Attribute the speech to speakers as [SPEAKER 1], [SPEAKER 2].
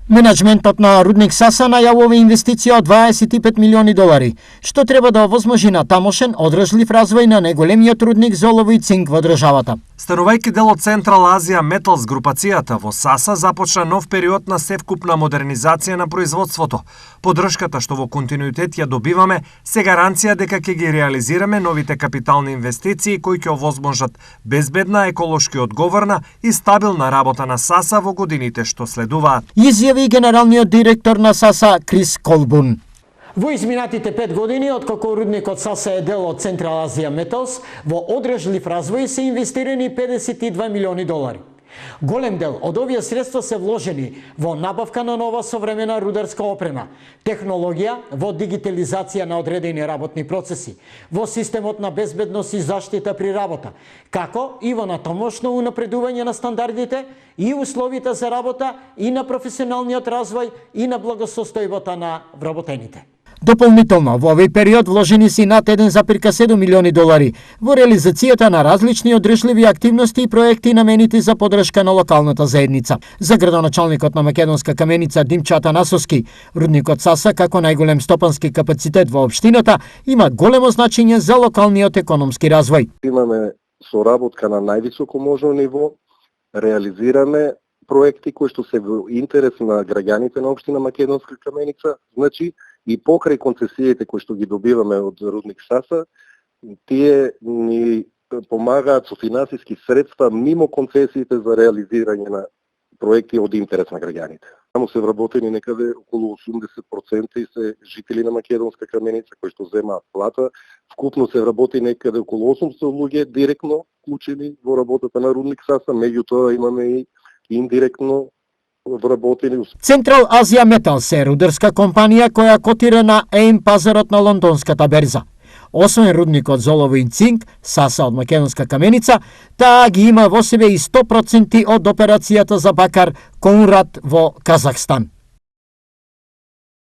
[SPEAKER 1] Менеджментот на рудник Саса најавува инвестиција од 25 милиони долари, што треба да овозможи на тамошен одржлив развој на најголемиот рудник за олово и цинк во државата.
[SPEAKER 2] Станувајќи дел од Централ Азија Металс групацијата во Саса започна нов период на севкупна модернизација на производството. Подршката што во континуитет ја добиваме се гаранција дека ќе ги реализираме новите капитални инвестиции кои ќе овозможат безбедна, еколошки одговорна и стабилна работа на Саса во годините што следуваат.
[SPEAKER 1] Изјави генералниот директор на Саса Крис Колбун.
[SPEAKER 3] Во изминатите 5 години, откако рудникот Саса е дел од Централ Азија Металс, во одржлив развој се инвестирани 52 милиони долари. Голем дел од овие средства се вложени во набавка на нова современа рударска опрема, технологија, во дигитализација на одредени работни процеси, во системот на безбедност и заштита при работа, како и во натамошно унапредување на стандардите и условите за работа и на професионалниот развој и на благосостојбата на вработените.
[SPEAKER 1] Дополнително, во овој период вложени си над 1,7 милиони долари во реализацијата на различни одржливи активности и проекти наменити за подршка на локалната заедница. За градоначалникот на Македонска каменица Димчо Атанасовски, рудникот Саса како најголем стопански капацитет во општината има големо значење за локалниот економски развој.
[SPEAKER 4] Имаме соработка на највисоко можно ниво, реализираме проекти кои што се во интерес на граѓаните на општина Македонска каменица, значи и покрај концесиите кои што ги добиваме од рудник Саса, тие ни помагаат со финансиски средства мимо концесиите за реализирање на проекти од интерес на граѓаните. Само се вработени некаде околу 80% и се жители на Македонска каменица кои што земаат плата. Вкупно се вработи некаде околу 800 луѓе директно вклучени во работата на рудник Саса, меѓутоа имаме и индиректно вработени.
[SPEAKER 1] Централ Азија Металс е рударска компанија која котира на AIM пазарот на лондонската берза. Освен рудникот за олово и цинк, Саса од Македонска каменица, таа ги има во себе и 100% од операцијата за бакар Конрад во Казахстан.